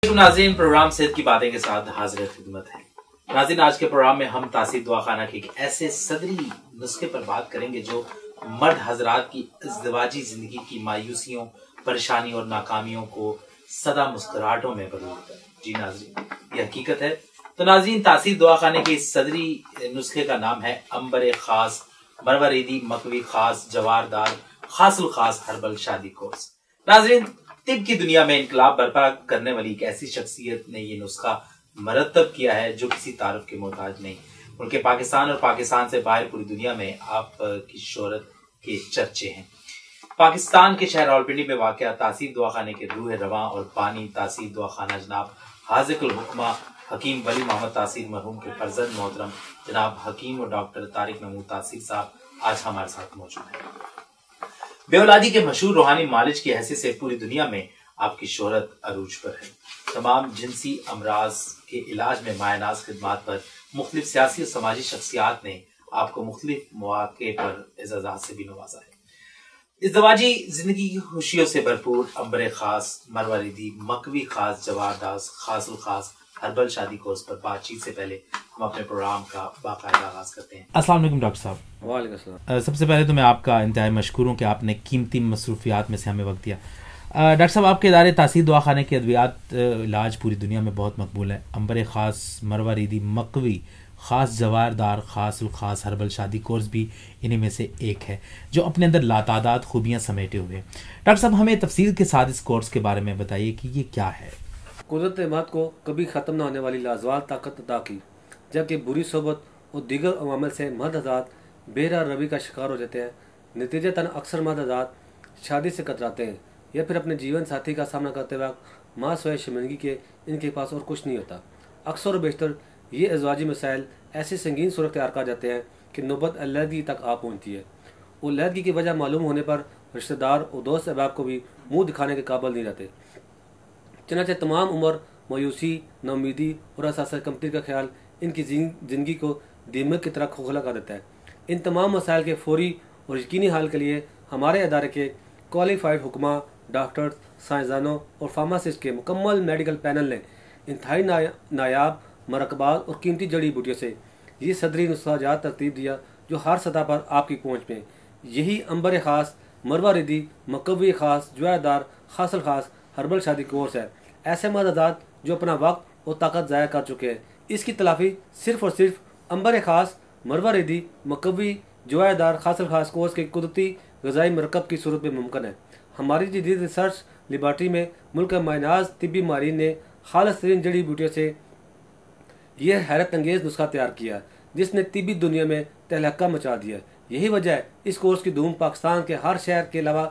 नाज़रीन, प्रोग्राम सेहत की बातें के साथ हाजिर खिदमत है। नाज़रीन, आज के प्रोग्राम में हम तासीर दवाखाना के एक ऐसे सदरी नुस्खे पर बात करेंगे जो मर्द हजरात की इज़्दिवाजी जिंदगी की मायूसियों, परेशानी और नाकामियों को सदा मुस्कुराहटों में बदल देता है। जी नाज़रीन, ये हकीकत है। तो नाज़रीन, तासीर दवाखाने के इस सदरी नुस्खे का नाम है अंबर खास मरवरीदी मकवी खास जवारदार खासुल खास हर्बल शादी कोर्स। नाज़रीन, तिब की दुनिया में इनकलाब बर्पा करने वाली एक ऐसी शख्सियत ने ये नुस्खा मरतब किया है जो किसी तारुफ के मोहताज नहीं। उनके पाकिस्तान और पाकिस्तान से बाहर पूरी दुनिया में आप की शोहरत के चर्चे हैं। पाकिस्तान के शहर रावलपिंडी में वाक़या तासीर दवाखाने के रूह रवां और पानी तासीर दवाखाना जनाब हाज़िकुल हुक्मा हकीम वली मोहम्मद तासीर मरहूम के फर्जंद मोहतरम जनाब हकीम और डॉक्टर तारिक महमूद तासीर साहब आज हमारे साथ मौजूद हैं। बेऔलादी के मशहूर रूहानी मालिज की हैसियत से पूरी दुनिया में आपकी शोहरत अरूज पर है। तमाम जिनसी अमराज के इलाज में मायनाज खिदमात पर मुख्तलिफ सियासी और समाजी शख्सियात ने आपको मुख्तलिफ मौके पर एजाज़ात से भी नवाजा है। इज़्दिवाजी जिंदगी की खुशियों से भरपूर अंबर खास मरवरीदी मकवी खास जवारदास खासुल खास हर्बल शादी कोर्स पर बातचीत से पहले हम अपने प्रोग्राम का बाकायदा आगाज करते हैं। अस्सलाम वालेकुम डॉक्टर साहब। वालेकुम सलाम। सबसे पहले तो मैं आपका इंतहाई मशकूर हूँ कि आपने कीमती मसरूफियात में से हमें वक्त दिया। डॉक्टर साहब, आपके इदारे तासीर दवाखाने के अद्वियात इलाज पूरी दुनिया में बहुत मकबूल है। अंबर खास मरवरीदी मकवी खास जवारदार खासुल खास हर्बल शादी कोर्स भी इन्हीं में से एक है जो अपने अंदर लातादाद खूबियाँ समेटे हुए हैं। डॉक्टर साहब, हमें तफसील के साथ इस कोर्स के बारे में बताइए कि ये क्या है। कुदरत मौत को कभी ख़त्म न होने वाली लाजवाब ताकत अता की, जबकि बुरी सोबत और दीगर अवामिल से मर्द हज़रात बेरा रवि का शिकार हो जाते हैं। नतीजतन अक्सर मर्द हज़रात शादी से कतराते हैं या फिर अपने जीवन साथी का सामना करते वक्त माँ सोए शर्मिंदगी के इनके पास और कुछ नहीं होता। अक्सर और बेशतर ये अज़वाजी मसाइल ऐसे संगीन सूरत अख्तियार कर जाते हैं कि नौबत अलहदगी तक आ पहुँचती है। और अलहदगी की वजह मालूम होने पर रिश्तेदार और दोस्त अहबाब को भी मुँह दिखाने के काबिल नहीं रहते। चनाचे तमाम उम्र मायूसी, नाउमीदी और अहसास कमतरी का ख्याल इनकी ज़िंदगी को दीमक की तरह खोखला कर देता है। इन तमाम मसाइल के फौरी और यकीनी हल के लिए हमारे अदारे के क्वालिफाइड हुक्मा, डॉक्टर्स, साइंसदानों और फार्मासिस्ट के मुकम्मल मेडिकल पैनल ने इंतहाई नायाब मरकबात और कीमती जड़ी बूटियों से ये सदरी नुस्खा तरतीब दिया जो हर सतह पर आपकी पहुँच में। यही अंबर खास मरवरीदी मकवी खास जवारदार खासुल खास हर्बल शादी कोर्स है। ऐसे मर्दात जो अपना वक्त और ताकत ज़ाया कर चुके हैं, इसकी तलाफी सिर्फ और सिर्फ अंबर खास मरवरीदी मकवी जवारदार खासुल खास कोर्स के कुदरती ग़िज़ाई मरकब की सूरत में मुमकिन है। हमारी जदीद रिसर्च लेबॉर्ट्री में मुल्क मायनाज तिब्बी माहिरीन ने खालिस तरीन जड़ी बूटियों से यह हैरत अंगेज़ नुस्खा तैयार किया जिसने तिब्बी दुनिया में तहलका मचा दिया। यही वजह है इस कोर्स की धूम पाकिस्तान के हर शहर के अलावा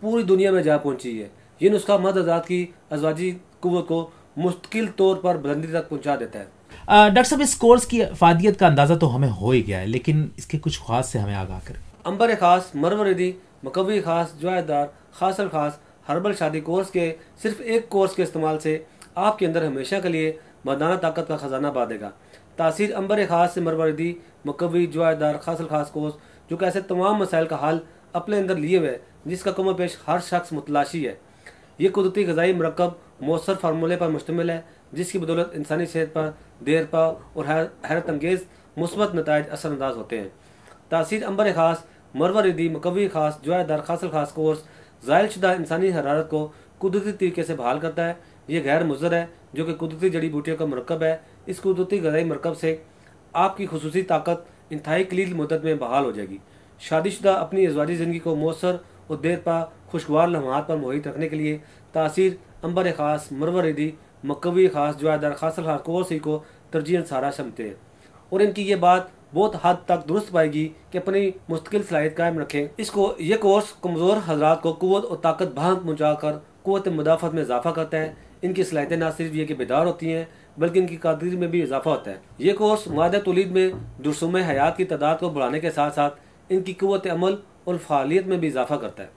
पूरी दुनिया में जा पहुंची है। ये नुस्खा मर्द हज़रात की अज़वाजी कुव्वत को मुस्तकिल तौर पर बुलंदी तक पहुंचा देता है। डॉक्टर साहब, इस कोर्स की अफादियत का अंदाजा तो हमें हो ही गया है, लेकिन इसके कुछ खास से हमें आगाह करें। अंबर खास मरवरीदी मकवी खास जवारदार खासुल खास हर्बल शादी कोर्स के सिर्फ एक कोर्स के इस्तेमाल से आपके अंदर हमेशा के लिए मर्दाना ताकत का खजाना बांधेगा। तासीर अंबर खास से मरवरीदी मकवी जवारदार खासुल खास कोर्स जो कि ऐसे तमाम मसाइल का हल अपने अंदर लिए हुए जिसका कम पेश हर शख्स मुतलाशी है। ये कुदरती ग़िज़ाई मरकब मौसर फार्मूले पर मुश्तमिल है जिसकी बदौलत इंसानी सेहत पर देर पा और हैरत अंगेज़ मुस्बत नताइज असरअंदाज होते हैं। तासीर अंबर खास मरवरीदी मकवी खास जवारदार खासुल खास कोर्स ज़ायल शुदा इंसानी हरारत को कुदरती तरीके से बहाल करता है। ये गैर मुज़र है जो कि कुदरती जड़ी बूटियों का मरकब है। इस कुदरती ग़िज़ाई मरकब से आपकी खुसूसी ताकत इंतहाई कलील मुद्दत में बहाल हो जाएगी। शादीशुदा अपनी अज़वाजी ज़िंदगी को मौसर और देर पा खुशगवार लम्हात पर मुहित रखने के लिए तासीर अंबर खास मरवरीदी मकवी खास जवारदार खासुल खास कोर्स ही को तरजीह सारा समझते हैं और इनकी ये बात बहुत हद तक दुरुस्त पाएगी कि अपनी मुस्तकिल सलाहियत कायम रखें। इसको ये कोर्स कमज़ोर हज़रात को कुव्वत और ताकत भांग पहुँचा कर कुव्वत मुदाफ़त में इजाफा करता है। इनकी सलाहियतें न सिर्फ ये कि बेदार होती हैं बल्कि इनकी कादरी में भी इजाफा होता है। ये कोर्स मादा तौलीद में जुर्सूम हयात की तादाद को बढ़ाने के साथ साथ इनकी कुव्वत अमल और फ़ालियत में भी इजाफा करता है।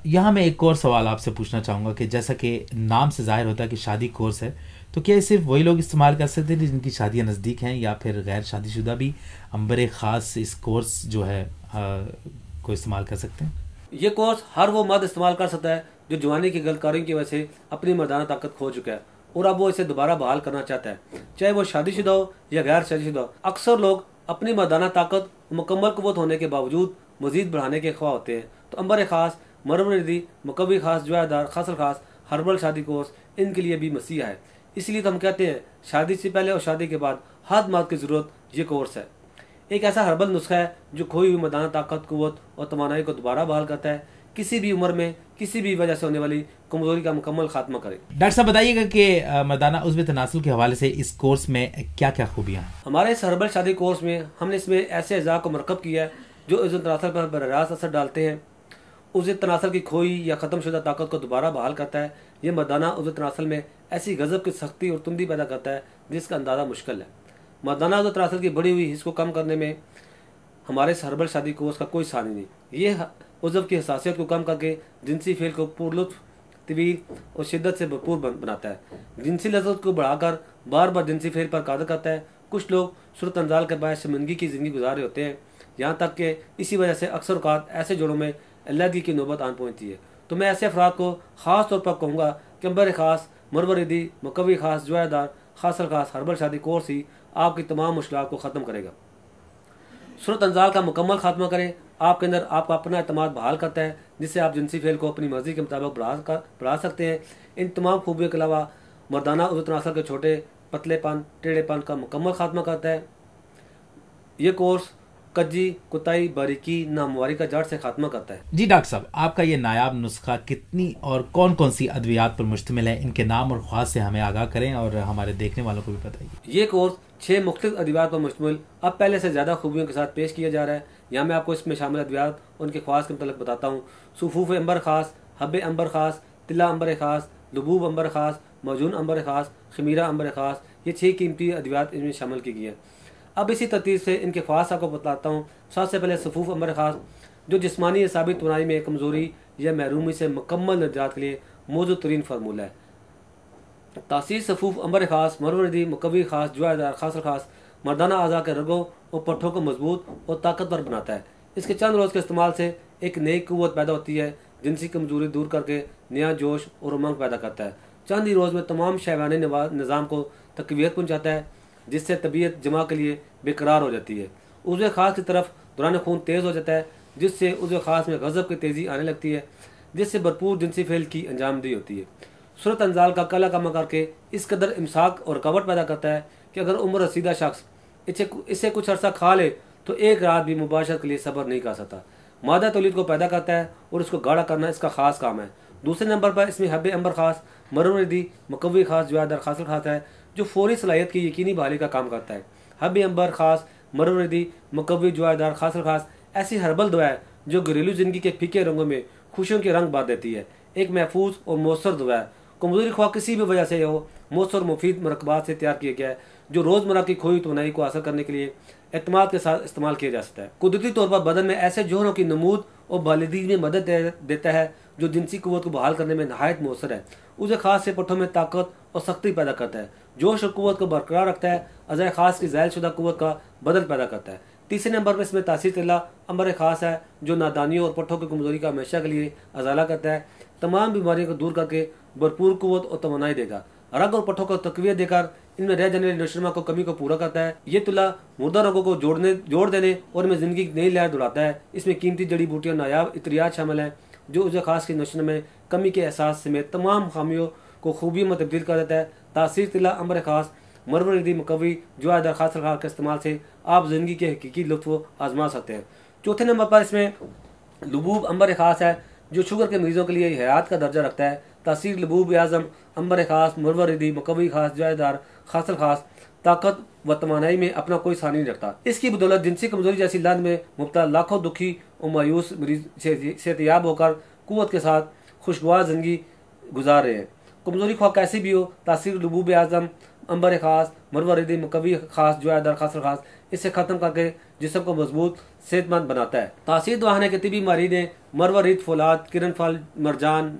यहाँ मैं एक और सवाल आपसे पूछना चाहूँगा कि जैसा कि नाम से जाहिर होता है कि शादी कोर्स है, तो क्या सिर्फ वही लोग इस्तेमाल कर सकते हैं जिनकी शादियाँ नज़दीक हैं या फिर गैर शादीशुदा भी अंबर ख़ास इस कोर्स जो है को इस्तेमाल कर सकते हैं? ये कोर्स हर वो मर्द इस्तेमाल कर सकता है जो जवानी की गलकारियों की वजह से अपनी मर्दाना ताकत खो चुका है और अब वो इसे दोबारा बहाल करना चाहता है, चाहे वो शादीशुदा हो या गैर शादीशुदा हो। अक्सर लोग अपनी मर्दाना ताकत मुकम्मल कुव्वत होने के बावजूद मजीद बढ़ाने के ख्वाह होते हैं। तो अंबर खास, मरवरदी, मुकवी खास, जुआदार, खासल खास, हर्बल शादी कोर्स इनके लिए भी मसीहा है। इसलिए तो हम कहते हैं शादी से पहले और शादी के बाद हद माद की ज़रूरत ये कोर्स है। एक ऐसा हर्बल नुस्खा है जो खोई हुई मर्दाना ताकत, कुव्वत और तवानाई को दोबारा बहाल करता है, किसी भी उम्र में किसी भी वजह से होने वाली कमजोरी का मुकम्मल खात्मा करे। डॉक्टर साहब बताइएगा कि मर्दाना उज़्व तनासुल के हवाले से इस कोर्स में क्या क्या खूबियाँ हैं? हमारे इस हर्बल शादी कोर्स में हमने इसमें ऐसे अज़ा को मरकब किया है जो उज़्व तनासुल पर बराह रास्त असर डालते हैं। उज़्व तनासुल की खोई या ख़त्म शुदा ताकत को दोबारा बहाल करता है। यह मर्दाना उज़्व तनासुल में ऐसी गज़ब की सख्ती और तुंदी पैदा करता है जिसका अंदाज़ा मुश्किल है। मर्दाना उज़्व तनासुल की बढ़ी हुई हिस्स को कम करने में हमारे इस हर्बल शादी कोर्स का कोई सानी नहीं। ये उज़्व की हसासियत को कम करके जिनसी फेल को पुरलुत्फ, तवील और शिद्दत से भरपूर बनाता है। जिनसी लज़्ज़त को बढ़ाकर बार बार जिनसी फेल पर कादर करता है। कुछ लोग सूरत अंजाल के बायस शर्मिंदगी की ज़िंदगी गुजार रहे होते हैं, यहाँ तक कि इसी वजह से अक्सर औक़ात ऐसे जोड़ों में अलहदगी की नौबत आन पहुँचती है। तो मैं ऐसे अफराद को ख़ास तौर पर कहूँगा कि अंबर खास, मरवरदी, मुकवी खास, जुआदार, खासल खास हर्बल शादी कोर्स ही आपकी तमाम मुश्किलात को ख़त्म करेगा, सूरत अंजाल का मुकम्मल खात्मा करे, आपके अंदर आपका अपना एतमाद बहाल करता है, जिससे आप जिनसी फेल को अपनी मर्जी के मुताबिक बढ़ा सकते हैं। इन तमाम खूबियों के अलावा मर्दाना उज़्व तनासुल के छोटे पतलेपन, टेढ़ेपन का मुकम्मल खात्मा करता है। ये कोर्स कज्जी, कुताई, बारीकी, नामवारी का जड़ से खात्मा करता है। जी डॉक्टर साहब, आपका ये नायाब नुस्खा कितनी और कौन कौन सी अद्वियात पर मुश्तमिल है? इनके नाम और ख्वास से हमें आगाह करें और हमारे देखने वालों को भी बताइए। ये कोर्स 6 मुख्तलिफ अद्वियात पर मुश्तमिल अब पहले से ज़्यादा खूबियों के साथ पेश किया जा रहा है। यहाँ मैं आपको इसमें शामिल अद्वियात उनके ख्वास के मतलब बताता हूँ। सुफूफ अंबर खास, हब्बे अंबर खास, तिला अंबर खास, लबूब अंबर खास, मौजून अंबर खास, खमीरा अंबर खास, ये 6 कीमती अद्वियात इनमें शामिल की गई है। अब इसी तरतीब से इनके ख्वास आपको बताता हूँ। सबसे पहले सफूफ अंबर खास, जो जिस्मानी या साबित तवानाई में कमज़ोरी या महरूमी से मुकम्मल निजात के लिए मौजूद तरीन फार्मूला है। तासीर सफूफ अंबर खास, मरवरदी, मुकवी खास, जुआदार, खासल खास मर्दाना अज़ा के रगों और पट्ठों को मजबूत और ताकतवर बनाता है। इसके चंद रोज़ के इस्तेमाल से एक नई कुव्वत पैदा होती है, जिनसी कमजोरी दूर करके नया जोश और उमंग पैदा करता है। चंद ही रोज़ में तमाम शहवानी निज़ाम को तक़वियत पहुँचाता है, जिससे तबीयत जमा के लिए बेकरार हो जाती है। उज़्व खास की तरफ दौरान खून तेज़ हो जाता है, जिससे उज़्व खास में गज़ब की तेज़ी आने लगती है, जिससे भरपूर जिनसी फेल की अंजामदी होती है। सूरत अंजाल का कला कमा करके इस कदर इमसाक और रुकावट पैदा करता है कि अगर उम्र रसीदा शख्स इससे कुछ अर्सा खा ले तो एक रात भी मुबाशरत के लिए सब्र नहीं कर सकता। मादा तौलीद को पैदा करता है और उसको गाढ़ा करना इसका खास काम है। दूसरे नंबर पर इसमें हब्बे अंबर खास, मरवरदी, मुकवी खास, जुआदार, खासल खास है, जो फौरी सलाहियत की यकीनी बहाली का काम करता है। हब्बे अंबर खास, मरवरदी, मुकवी, जुआदार, खासल खास ऐसी हर्बल दवा है जो घरेलू जिंदगी के फीके रंगों में खुशियों के रंग भर देती है। एक महफूज और मौसर दवा है, कमजोरी ख्वाह किसी भी वजह से हो, मौसर मुफीद मरकबात से तैयार किया गया है, जो रोज़मर्रा की खोई तवानाई को हासिल करने के लिए एतमाद के साथ इस्तेमाल किया जा सकता है। कुदरती तौर पर बदन में ऐसे जोहरों की नमूद और बालिदी में मदद देता है जो जिनसी कुव्वत को बहाल करने में नहायत मौसर है। उसे खास से पट्ठों में ताकत और सख्ती पैदा करता है, जोश और कुव्वत को बरकरार रखता है, अज़ाए खास की ज़ायल शुदा कुव्वत का बदल पैदा करता है। तीसरे नंबर पर इसमें तासीर तिल्ला अंबर खास है, जो नादानियों और पट्ठों की कमजोरी का हमेशा के लिए अजाला करता है, तमाम बीमारियों को दूर करके भरपूर कुव्वत और तवानाई देगा। रग और पट्ठों को तक़वियत देकर इनमें रह जाने वाली नशरमा को कमी को पूरा करता है। ये तुला मुर्दा रगों को जोड़ देने और इनमें ज़िंदगी की नई लहर दौड़ाता है। इसमें कीमती जड़ी बूटियाँ नायाब इत्रियात शामिल हैं, जो उसे खास की नशर में कमी के एहसास समेत तमाम खामियों को खूबी में तब्दील कर देता है। तासीर तिला अंबर खास, मरवरदी, मुकवी, जुआदार, खासल खास के इस्तेमाल से आप ज़िंदगी के हकीकी लुत्फ़ आजमा सकते हैं। चौथे नंबर पर इसमें लबूब अंबर खास है, जो शुगर के मरीजों के लिए हयात का दर्जा रखता है। तासीर लबूब आज़म अंबर खास, मरवरदी, मुकवी खास, जुआदार, खासल खास ताकत व तवानाई में अपना कोई सानी नहीं रखता। इसकी बदौलत जिनसी कमजोरी जैसी लत में मुब्तला लाखों दुखी और मायूस मरीज सेहतियाब होकर कुव्वत के साथ खुशगवार जिंदगी गुजार रहे हैं। कमजोरी ख्वाह कैसी भी हो, तासीर लबूब आज़म अंबर खास, मरवरदी, मुकवी खास, जुआदार, खासल खास इसे ख़त्म करके जिस्म को मजबूत सेहतमंद बनाता है। तासीर दवाने के तिबी मारी ने मरवरीद, फौलाद, किरण फल, मरजान,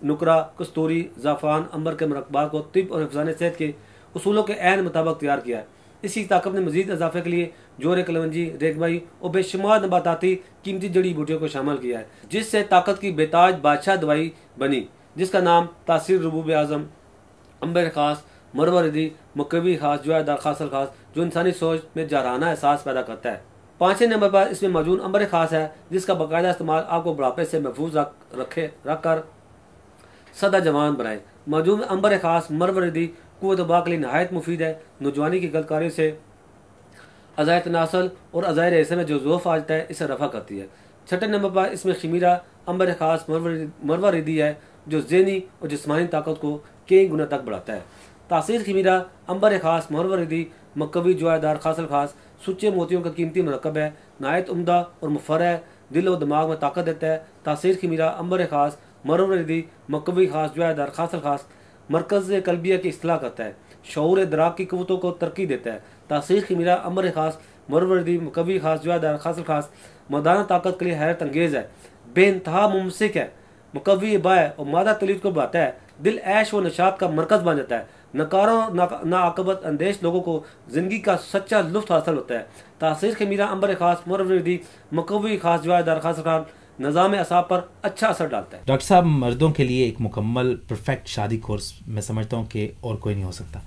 नुकरा, कस्तूरी, ज़ाफ़रान, अंबर के मरकबात को तिब और हिफ़्ज़ान सेहत के उसूलों के ऐन मुताबिक तैयार किया है। इसी ताकत ने मजीद इजाफे के लिए जोर कलवंजी, रेगमाई और बेशुमार नबाताती कीमती जड़ी बूटियों को शामिल किया है, जिससे ताकत की बेताज बादशाह दवाई बनी, जिसका नाम तासीर लबूब आज़म अंबर खास, मरवरिदी, मकवी खास, जुआदार खासल खास, जो इंसानी सोच में जाराना एहसास पैदा करता है। 5वें नंबर पर इसमें मौजूद अंबर खास है, जिसका बाकायदा इस्तेमाल आपको बुढ़ापे से महफूज रखकर सदा जवान बनाए। मौजूद अंबर खास मरवरिदी कुव्वत बाक़ के लिए नहायत मुफीद है। नौजवानी की गलकारियों से अज़ाय तनासल और अज़ाय रेसे में जो ज़ोफ़ आ जाता है, इसे रफ़ा करती है। 6ठे नंबर पर इसमें खमीरा अंबर खास मरवरिदी है, जो ज़हनी और जिस्मानी ताकत को कई गुना तक बढ़ाता है। तासीर खमीरा अंबर खास मरवरिदी मकवी जुआदार खासल खास सुच्चे मोतियों का कीमती मरकब है, नायत उम्दा और मुफर है, दिल और दिमाग में ताकत देता है। तासीर खमीरा अंबर खास मरवरिदी मकवी खास जुआदार खासल खास मरकज़ कल्बिया की इस्लाह करता है, शऊर दराक की क़ुव्वतों को तरक्की देता है। तासीर खमीरा अंबर खास मरवरिदी मकवी खास जुआदार खासल खास मर्दाना ताकत के लिए हैरत अंगेज़ है, बेइंतहा मुमसिक है, मुकवी बाय और मादा तलीद को बढ़ाता है, दिल ऐश व नशात का मरकज़ बन जाता है। नकारों नाआकबत अंदेश लोगों को ज़िंदगी का सच्चा लुत्फ़ हासिल होता है। तासीर खमीरा अंबर खास मरवरिदी मकवी खास जुआदार खासल खास निज़ाम असाब पर अच्छा असर डालता है। डॉक्टर साहब, मर्दों के लिए एक मुकम्मल परफेक्ट शादी कोर्स मैं समझता हूँ कि और कोई नहीं हो सकता।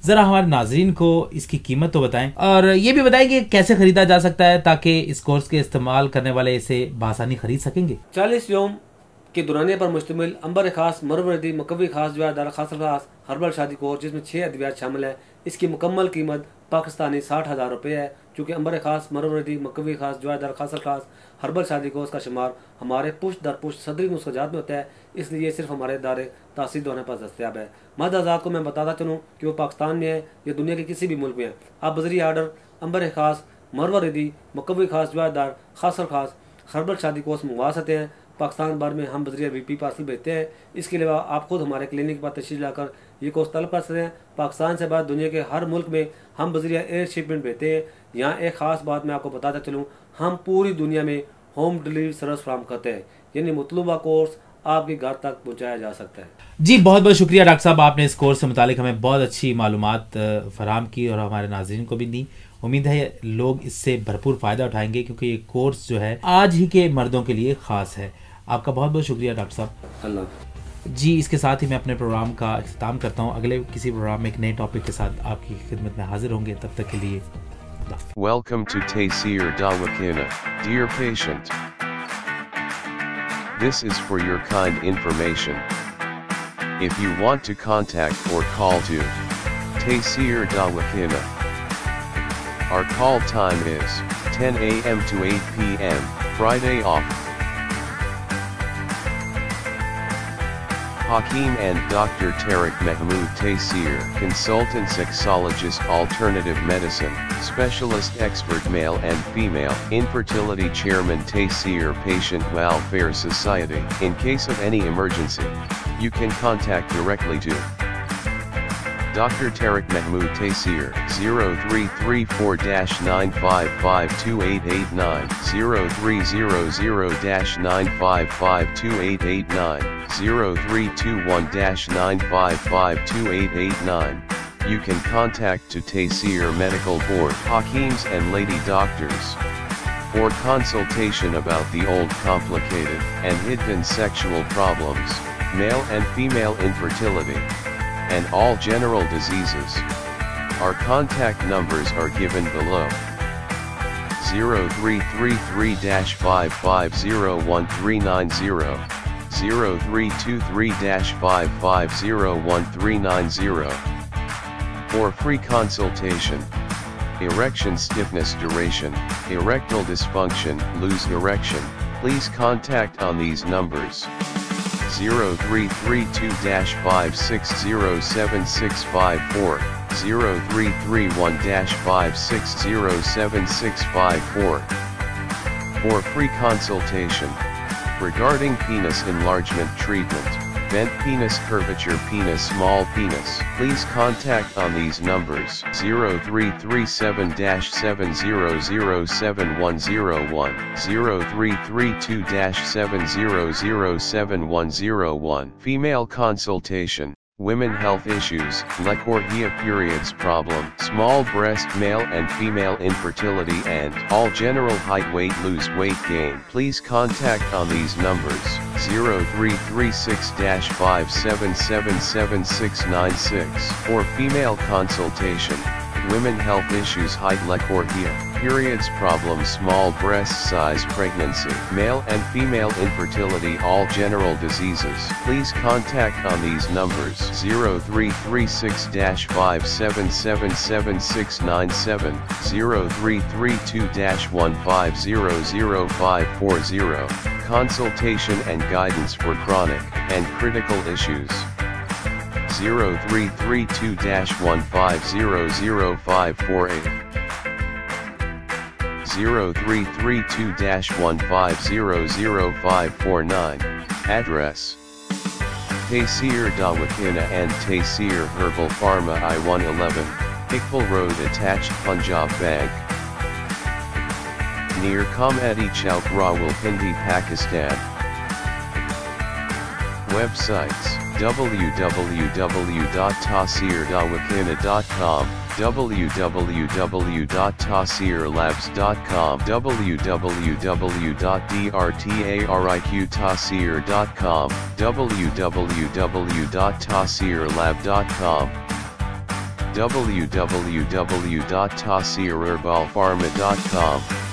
ज़रा हमारे नाजरीन को इसकी कीमत तो बताएं, और ये भी बताएं कि कैसे खरीदा जा सकता है ताकि इस कोर्स के इस्तेमाल करने वाले इसे बासानी खरीद सकेंगे। 40 यौम के दुरानिया पर मुश्तमिल अंबर खास मरवरिदी मकवी खास जुआदार खासल खास हर्बल शादी कोर्स, जिसमें 6 अद्वियात शामिल है, इसकी मुकम्मल कीमत पाकिस्तानी 60,000 रुपये है। चूँकि अंबर खास मरवरिदी मकवी खास जुआदार खासल खास हर्बल शादी कोर्स का शुमार हमारे पुश्त दर पुश्त सदरी नुस्ख़ाजात में होता है, इसलिए ये सिर्फ हमारे दायरे तासीर होने पर दस्तयाब है। मर्द हज़रात को मैं बताता चलूँ कि वो पाकिस्तान में है या दुनिया के किसी भी मुल्क में है, आप बज़रिए आर्डर अंबर खास मरवरिदी मकवी खास जुआदार खासल खास हर्बल शादी कोर्स मंगवा सकते हैं। पाकिस्तान भर में हम बज़रिया VP पार्सल भेजते हैं। इसके अलावा आप खुद हमारे क्लिनिक पर तशरीफ़ लाकर ये कोर्स तलब कर सकते हैं। पाकिस्तान से बाद दुनिया के हर मुल्क में हम बज़रिया एयर शिपमेंट भेजते हैं। यहाँ एक ख़ास बात मैं आपको बताता चलूँ, हम पूरी दुनिया में होम डिलीवरी सर्विस फराहम करते हैं, यानी मतलूबा कोर्स आपके घर तक पहुँचाया जा सकता है। जी बहुत बहुत शुक्रिया डॉक्टर साहब, आपने इस कोर्स से मुतालिक हमें बहुत अच्छी मालूमात फराहम की और हमारे नाज़रीन को भी दी। उम्मीद है लोग इससे भरपूर फ़ायदा उठाएंगे, क्योंकि ये कोर्स जो है आज ही के मर्दों के लिए ख़ास है। आपका बहुत बहुत शुक्रिया डॉक्टर साहब। अल्लाह जी, इसके साथ ही मैं अपने प्रोग्राम का इख्तिताम करता हूँ। अगले किसी प्रोग्राम में एक नए टॉपिक के साथ आपकी खिदमत में हाजिर होंगे। तब तक के लिए Welcome to Taysir Dawakina, dear patient. This is for your kind information. If you want to contact or call to Taysir Dawakina, our call time is 10 a.m. to 8 p.m., Friday off. Hakeem and Dr. Tariq Mahmood Taysir, consultant sexologist, alternative medicine, specialist expert male and female, infertility chairman Taysir Patient Welfare Society. In case of any emergency, you can contact directly to Dr. Tariq Mahmood Taysir, 0334-9552889, 0300-9552889, 0321-9552889. You can contact to Taysir Medical Board, Hakeems and Lady Doctors, for consultation about the old complicated and hidden sexual problems, male and female infertility, and all general diseases. Our contact numbers are given below. 0333-5501390, 0323-5501390. For free consultation. Erection stiffness duration, erectile dysfunction, loose erection, please contact on these numbers. 0332-5607654, 0331-5607654. For free consultation. Regarding penis enlargement treatment, bent penis, curvature penis, small penis, please contact on these numbers. 0337-7007101, 0332-7007101. Female consultation. Women health issues, Lecorhea periods problem, small breast male and female infertility and all general height weight lose weight gain. Please contact on these numbers 0336-57777696 for female consultation. Women health issues height Lecorhea, periods problem small breast size pregnancy, male and female infertility all general diseases. Please contact on these numbers 0336-57777697, 0332-15000540, consultation and guidance for chronic and critical issues. 0332-15000548 0332-15000549 Address Taysir Dawakana and Taysir Herbal Pharma I-111, Iqbal Road attached Punjab Bank near Comedy Chowk Rawalpindi Pakistan. Websites www.tasirdawakana.com, www.tasirlabs.com, www.drtariqtasir.com, www.tasirlab.com, www.tasirherbalpharma.com.